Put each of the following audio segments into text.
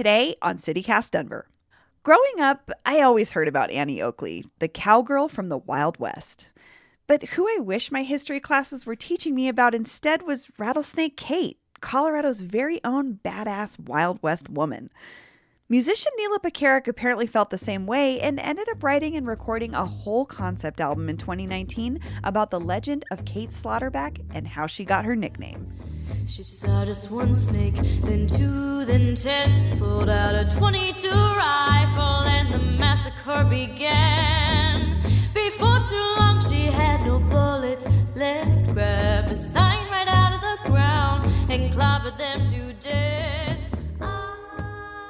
today on CityCast Denver. Growing up, I always heard about Annie Oakley, the cowgirl from the Wild West. But who I wish my history classes were teaching me about instead was Rattlesnake Kate, Colorado's very own badass Wild West woman. Musician Neela Pekarek apparently felt the same way and ended up writing and recording a whole concept album in 2019 about the legend of Kate Slaughterback and how she got her nickname. She saw just one snake, then two, then 10, pulled out a .22 rifle and the massacre began. Before too long she had no bullets left, grabbed a sign right out of the ground and clobbered them to death.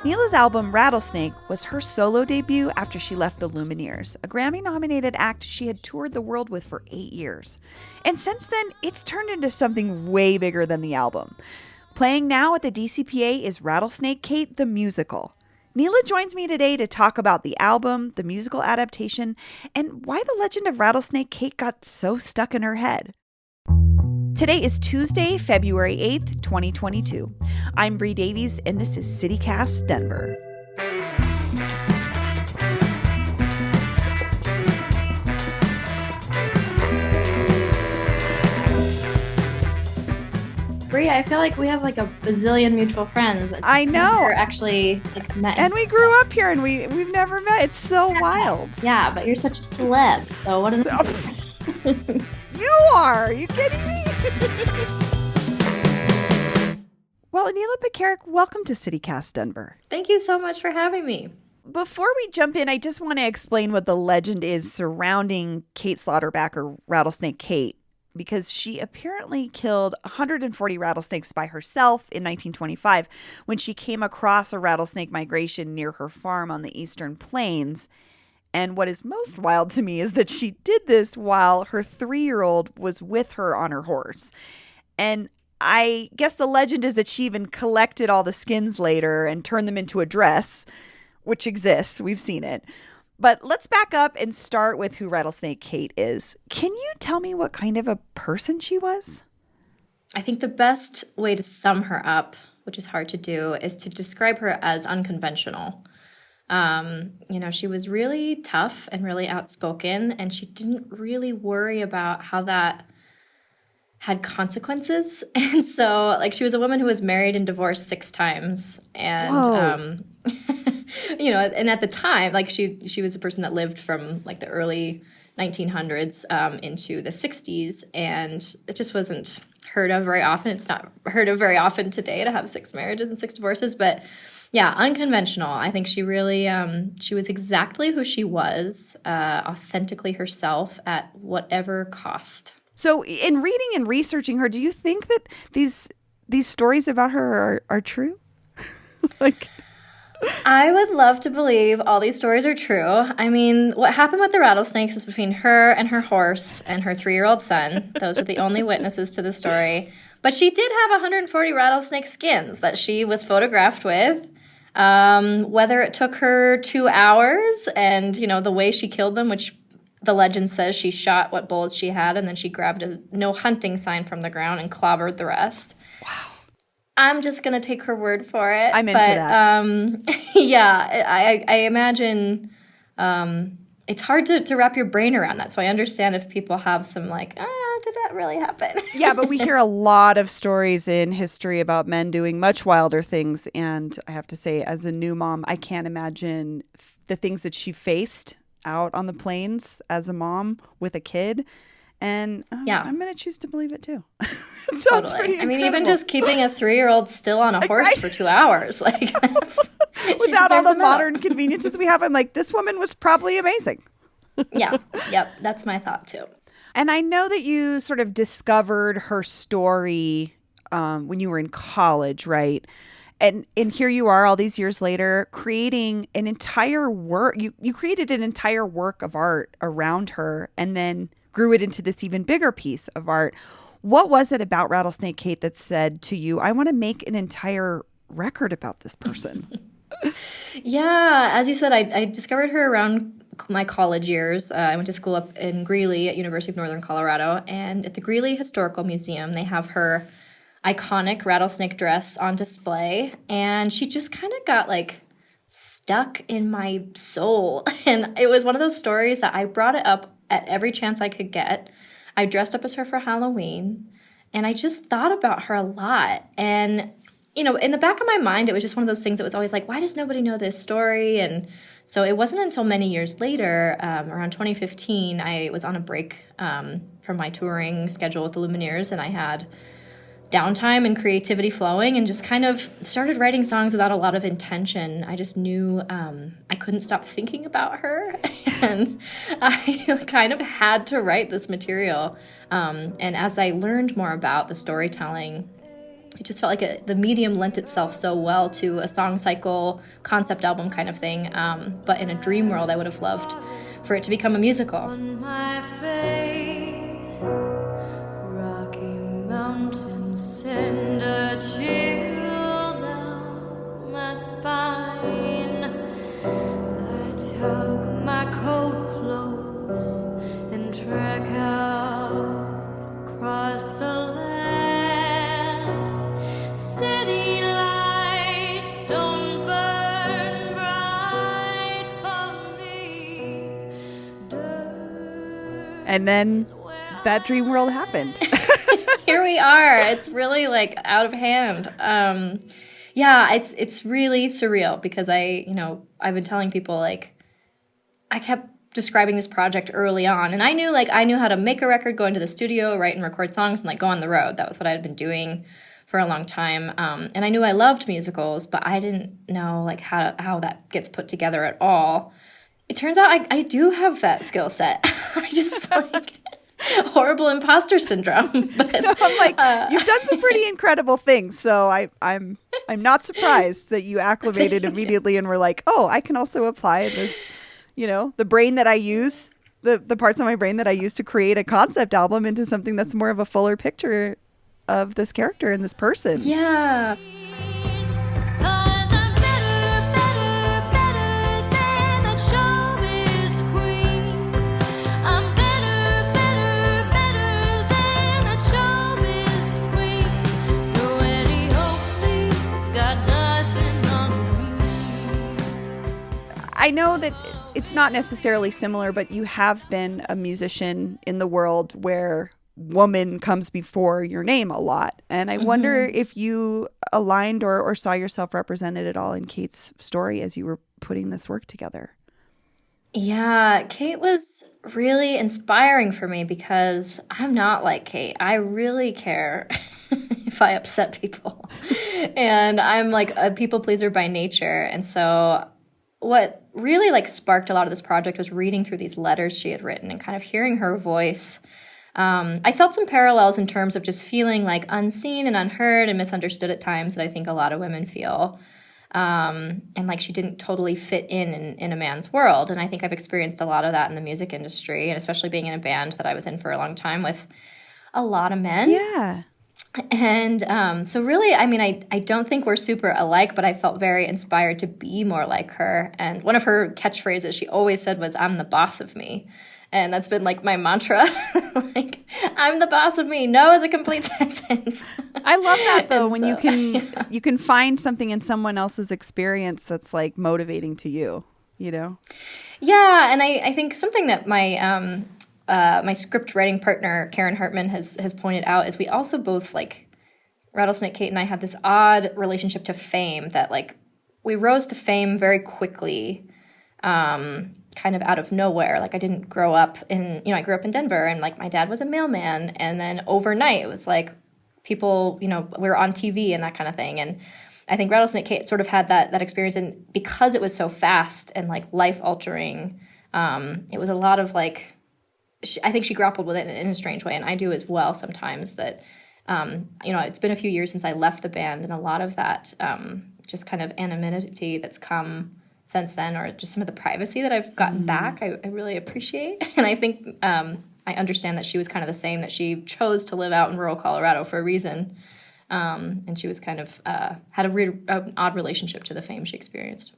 Neela's album Rattlesnake was her solo debut after she left the Lumineers, a Grammy-nominated act she had toured the world with for 8 years. And since then, it's turned into something way bigger than the album. Playing now at the DCPA is Rattlesnake Kate, the musical. Neela joins me today to talk about the album, the musical adaptation, and why the legend of Rattlesnake Kate got so stuck in her head. Today is Tuesday, February 8th, 2022. I'm Bree Davies, and this is CityCast Denver. Bree, I feel like we have like a bazillion mutual friends. I know. We're actually like met. And we grew up here, and we've never met. It's so wild. Yeah, but you're such a celeb. So what an... You are! Are you kidding me? Well, Neela Pekarek, welcome to CityCast Denver. Thank you so much for having me. Before we jump in, I just want to explain what the legend is surrounding Kate Slaughterback, or Rattlesnake Kate, because she apparently killed 140 rattlesnakes by herself in 1925 when she came across a rattlesnake migration near her farm on the Eastern Plains. And what is most wild to me is that she did this while her 3-year-old was with her on her horse. And I guess the legend is that she even collected all the skins later and turned them into a dress, which exists. We've seen it. But let's back up and start with who Rattlesnake Kate is. Can you tell me what kind of a person she was? I think the best way to sum her up, which is hard to do, is to describe her as unconventional. She was really tough and really outspoken, and she didn't really worry about how that had consequences. And so, she was a woman who was married and divorced 6 times. And, and at the time, she was a person that lived from, the early 1900s into the 60s, and it just wasn't heard of very often. It's not heard of very often today to have 6 marriages and 6 divorces, but... yeah, unconventional. I think she really, she was exactly who she was, authentically herself at whatever cost. So in reading and researching her, do you think that these stories about her are true? I would love to believe all these stories are true. I mean, what happened with the rattlesnakes is between her and her horse and her 3-year-old son. Those were the only witnesses to the story. But she did have 140 rattlesnake skins that she was photographed with. Whether it took her 2 hours and, the way she killed them, which the legend says she shot what bullets she had, and then she grabbed a no hunting sign from the ground and clobbered the rest. Wow. I'm just going to take her word for it. I'm into that. Yeah, I imagine it's hard to wrap your brain around that. So I understand if people have some did that really happen? Yeah, but we hear a lot of stories in history about men doing much wilder things. And I have to say, as a new mom, I can't imagine the things that she faced out on the plains as a mom with a kid. And I'm going to choose to believe it too. It sounds pretty incredible. I mean, even just keeping a 3-year-old still on a horse for 2 hours, that's... Without all the modern conveniences we have, I'm like, this woman was probably amazing. Yeah, yep, that's my thought too. And I know that you sort of discovered her story when you were in college, right? And here you are all these years later creating an entire work. You created an entire work of art around her and then grew it into this even bigger piece of art. What was it about Rattlesnake Kate that said to you, I want to make an entire record about this person? Yeah, as you said, I discovered her around my college years. I went to school up in Greeley at University of Northern Colorado, and at the Greeley Historical Museum, they have her iconic rattlesnake dress on display, and she just kind of got like stuck in my soul. And it was one of those stories that I brought it up at every chance I could get. I dressed up as her for Halloween, and I just thought about her a lot. And, you know, in the back of my mind, it was just one of those things that was always like, why does nobody know this story? And so it wasn't until many years later, around 2015, I was on a break from my touring schedule with the Lumineers, and I had downtime and creativity flowing and just kind of started writing songs without a lot of intention. I just knew I couldn't stop thinking about her, and I kind of had to write this material. And as I learned more about the storytelling, it just felt like the medium lent itself so well to a song cycle, concept album kind of thing. But in a dream world, I would have loved for it to become a musical. On my face, Rocky Mountains send a chill down my spine. I tug my coat close and trek out across the land. City lights don't burn bright for me. And then that dream world happened. Here we are. It's really like out of hand. Yeah, it's really surreal because I've been telling people, like, I kept describing this project early on, and I knew how to make a record, go into the studio, write and record songs, and like go on the road. That was what I had been doing for a long time. And I knew I loved musicals, but I didn't know like how that gets put together at all. It turns out I do have that skill set. I just like horrible imposter syndrome. But No, I'm like, you've done some pretty incredible things, so I'm not surprised that you acclimated immediately and were like, oh, I can also apply this, the brain that I use, the parts of my brain that I use to create a concept album into something that's more of a fuller picture of this character and this person. yeah. Cause I'm better than that showbiz queen. I'm better than that showbiz queen. No, any hope, please, got nothing on me. I know that it's not necessarily similar, but you have been a musician in the world where woman comes before your name a lot. And I wonder if you aligned or saw yourself represented at all in Kate's story as you were putting this work together. Yeah, Kate was really inspiring for me because I'm not like Kate. I really care if I upset people. And I'm like a people pleaser by nature. And so what really like sparked a lot of this project was reading through these letters she had written and kind of hearing her voice. I felt some parallels in terms of just feeling like unseen and unheard and misunderstood at times that I think a lot of women feel. And like she didn't totally fit in a man's world. And I think I've experienced a lot of that in the music industry, and especially being in a band that I was in for a long time with a lot of men. Yeah. And so really, I mean, I don't think we're super alike, but I felt very inspired to be more like her. And one of her catchphrases she always said was, "I'm the boss of me." And that's been like my mantra. Like, I'm the boss of me. No is a complete sentence. I love that though, And when so, you can find something in someone else's experience that's like motivating to you, Yeah, and I think something that my my script writing partner Karen Hartman has pointed out is we also both, like, Rattlesnake Kate and I had this odd relationship to fame that, like, we rose to fame very quickly, kind of out of nowhere. Like, I didn't grow up I grew up in Denver, and like my dad was a mailman, and then overnight it was like people, we were on TV and that kind of thing. And I think Rattlesnake Kate sort of had that experience, and because it was so fast and like life altering, it was a lot of like, I think she grappled with it in a strange way, and I do as well sometimes, that, it's been a few years since I left the band, and a lot of that just kind of anonymity that's come since then, or just some of the privacy that I've gotten back, I really appreciate. And I think I understand that she was kind of the same, that she chose to live out in rural Colorado for a reason, and she was kind of had an odd relationship to the fame she experienced.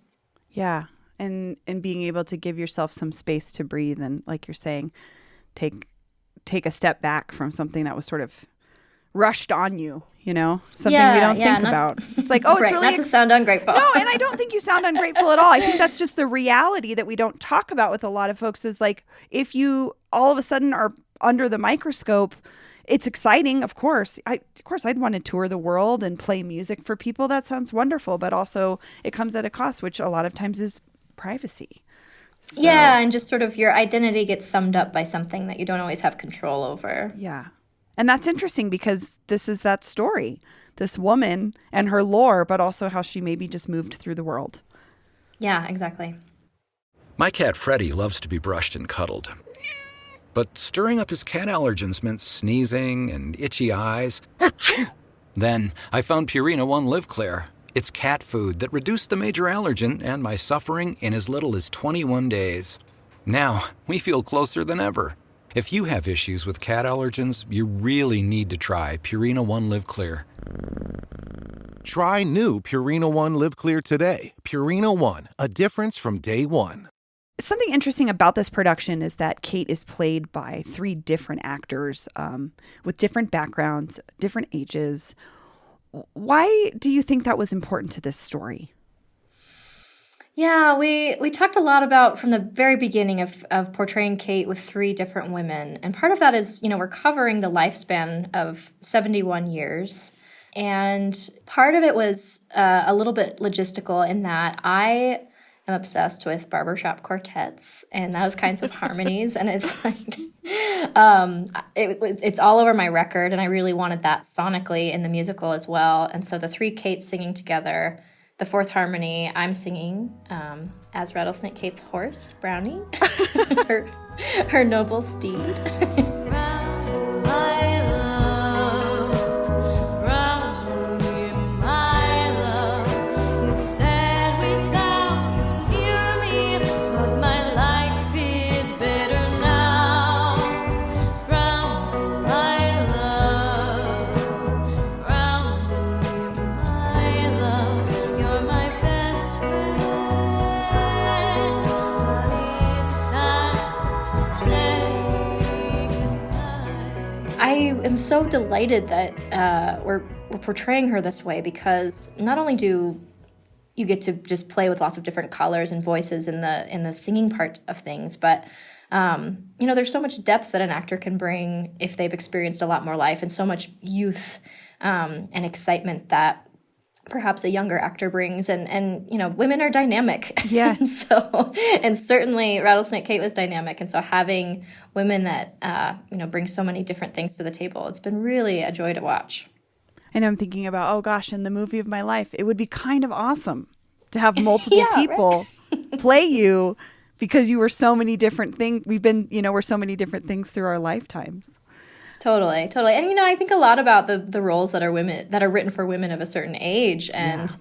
Yeah. And being able to give yourself some space to breathe and, like you're saying, take a step back from something that was sort of rushed on you, something we don't think not, about. It's like, oh, it's right, really not to sound ungrateful. No, and I don't think you sound ungrateful at all. I think that's just the reality that we don't talk about with a lot of folks is like, if you all of a sudden are under the microscope, it's exciting, of course. I'd want to tour the world and play music for people. That sounds wonderful, but also it comes at a cost, which a lot of times is privacy. So, yeah, and just sort of your identity gets summed up by something that you don't always have control over. yeah. And that's interesting because this is that story, this woman and her lore, but also how she maybe just moved through the world. Yeah, exactly. My cat Freddie loves to be brushed and cuddled. But stirring up his cat allergens meant sneezing and itchy eyes. Then I found Purina One Live Clear. It's cat food that reduced the major allergen and my suffering in as little as 21 days. Now, we feel closer than ever. If you have issues with cat allergens, you really need to try Purina One Live Clear. Try new Purina One Live Clear today. Purina One, a difference from day one. Something interesting about this production is that Kate is played by 3 different actors with different backgrounds, different ages. Why do you think that was important to this story? Yeah, we talked a lot about from the very beginning of portraying Kate with 3 different women. And part of that is, we're covering the lifespan of 71 years. And part of it was a little bit logistical in that I am obsessed with barbershop quartets and those kinds of harmonies. And it's like, it's all over my record. And I really wanted that sonically in the musical as well. And so the 3 Kates singing together, the 4th harmony, I'm singing as Rattlesnake Kate's horse, Brownie, her noble steed. I'm so delighted that we're portraying her this way because not only do you get to just play with lots of different colors and voices in the singing part of things, but there's so much depth that an actor can bring if they've experienced a lot more life and so much youth and excitement that perhaps a younger actor brings and women are dynamic. Yeah. and certainly Rattlesnake Kate was dynamic. And so having women that, bring so many different things to the table, it's been really a joy to watch. And I'm thinking about, oh gosh, in the movie of my life, it would be kind of awesome to have multiple people play you because you were so many different things. We're so many different things through our lifetimes. Totally. And, I think a lot about the roles that are written for women of a certain age and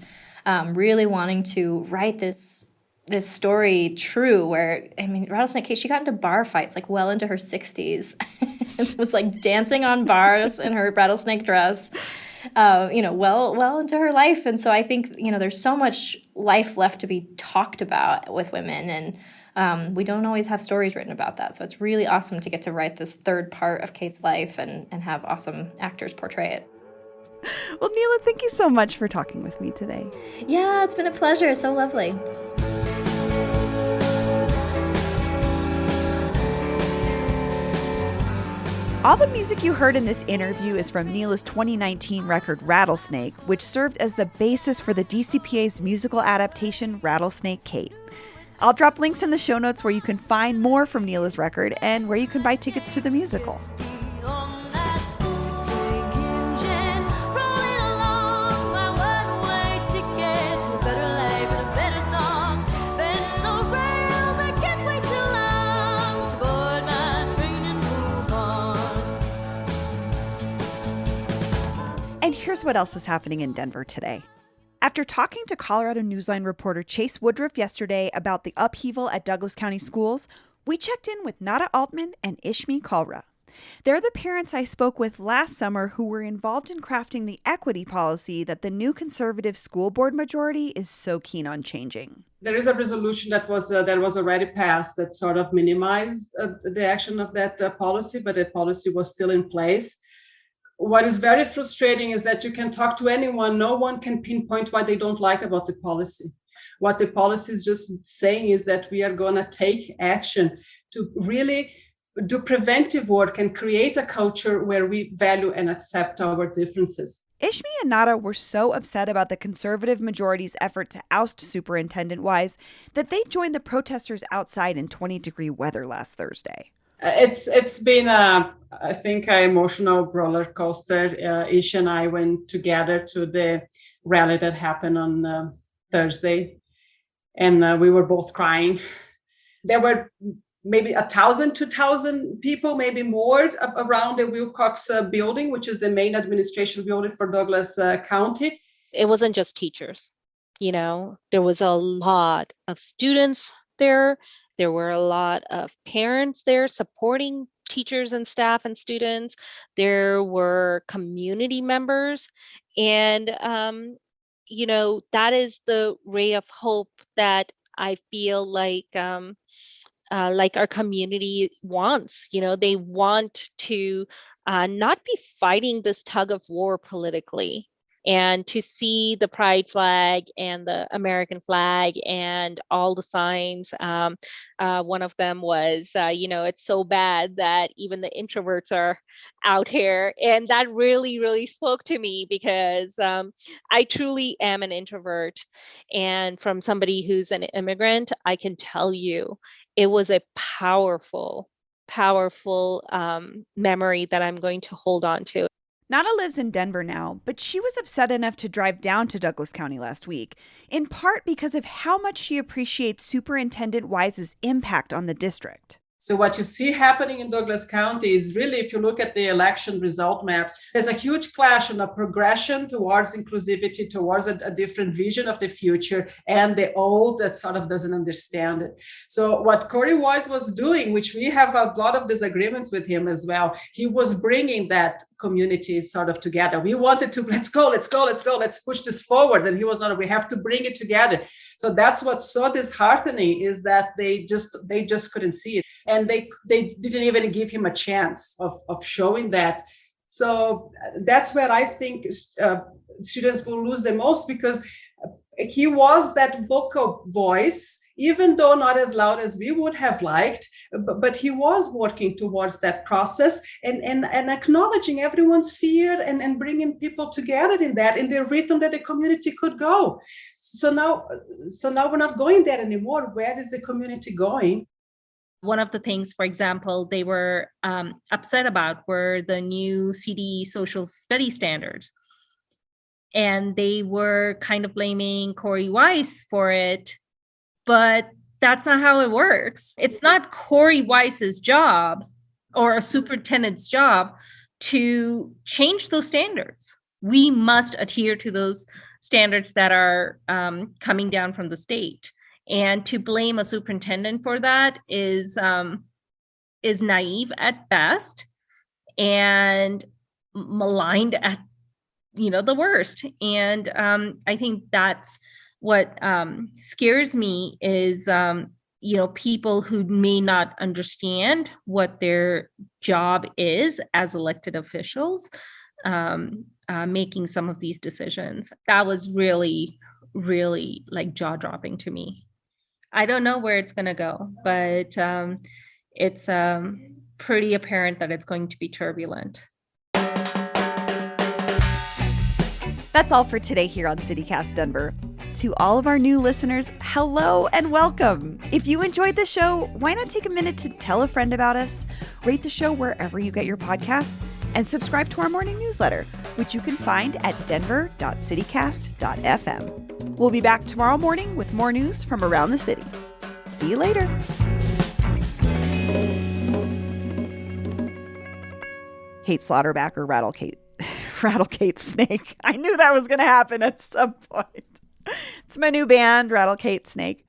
really wanting to write this story true where, Rattlesnake Kate, she got into bar fights like well into her 60s. It was like dancing on bars in her rattlesnake dress, well into her life. And so I think, there's so much life left to be talked about with women and we don't always have stories written about that. So it's really awesome to get to write this 3rd part of Kate's life and have awesome actors portray it. Well, Neela, thank you so much for talking with me today. Yeah, it's been a pleasure. So lovely. All the music you heard in this interview is from Neela's 2019 record Rattlesnake, which served as the basis for the DCPA's musical adaptation Rattlesnake Kate. I'll drop links in the show notes where you can find more from Neela's record and where you can buy tickets to the musical. And here's what else is happening in Denver today. After talking to Colorado Newsline reporter Chase Woodruff yesterday about the upheaval at Douglas County Schools, we checked in with Nada Altman and Ishmi Kalra. They're the parents I spoke with last summer who were involved in crafting the equity policy that the new conservative school board majority is so keen on changing. There is a resolution that was already passed that sort of minimized the action of that policy, but the policy was still in place. what is very frustrating is that you can talk to anyone. No one can pinpoint what they don't like about the policy. What the policy is just saying is that we are going to take action to really do preventive work and create a culture where we value and accept our differences. Ishmi and Nada were so upset about the conservative majority's effort to oust Superintendent Wise that they joined the protesters outside in 20-degree weather last Thursday. It's been I think an emotional roller coaster. Ish and I went together to the rally that happened on Thursday, and we were both crying. There were maybe 1,000, 2,000 people, maybe more, around the Wilcox building, which is the main administration building for Douglas County. It wasn't just teachers. There was a lot of students there. There were a lot of parents there supporting teachers and staff and students. There were community members. And, that is the ray of hope that I feel like our community wants. They want to not be fighting this tug of war politically, and to see the pride flag and the American flag and all the signs. One of them was, it's so bad that even the introverts are out here. And that really, really spoke to me, because I truly am an introvert. And from somebody who's an immigrant, I can tell you, it was a powerful memory that I'm going to hold on to. Nada lives in Denver now, but she was upset enough to drive down to Douglas County last week, in part because of how much she appreciates Superintendent Wise's impact on the district. So what you see happening in Douglas County is really, if you look at the election result maps, there's a huge clash and a progression towards inclusivity, towards a different vision of the future, and the old that sort of doesn't understand it. So what Corey Wise was doing, which we have a lot of disagreements with him as well, he was bringing that community sort of together. We wanted to, let's go, let's push this forward. And he was not, we have to bring it together. So that's what's so disheartening, is that they just couldn't see it. And they didn't even give him a chance of showing that. So that's where I think students will lose the most, because he was that vocal voice, even though not as loud as we would have liked, but he was working towards that process and acknowledging everyone's fear and bringing people together in the rhythm that the community could go. So now we're not going there anymore. Where is the community going? One of the things, for example, they were upset about were the new CD social study standards. And they were kind of blaming Corey Weiss for it, but that's not how it works. It's not Corey Weiss's job or a superintendent's job to change those standards. We must adhere to those standards that are coming down from the state. And to blame a superintendent for that is naive at best and maligned at the worst. And I think that's what scares me is people who may not understand what their job is as elected officials making some of these decisions. That was really, really like jaw-dropping to me. I don't know where it's going to go, but it's pretty apparent that it's going to be turbulent. That's all for today here on CityCast Denver. To all of our new listeners, hello and welcome. If you enjoyed the show, why not take a minute to tell a friend about us, rate the show wherever you get your podcasts, and subscribe to our morning newsletter, which you can find at denver.citycast.fm. We'll be back tomorrow morning with more news from around the city. See you later. Kate Slaughterback or Rattlesnake. I knew that was going to happen at some point. It's my new band, Rattlesnake.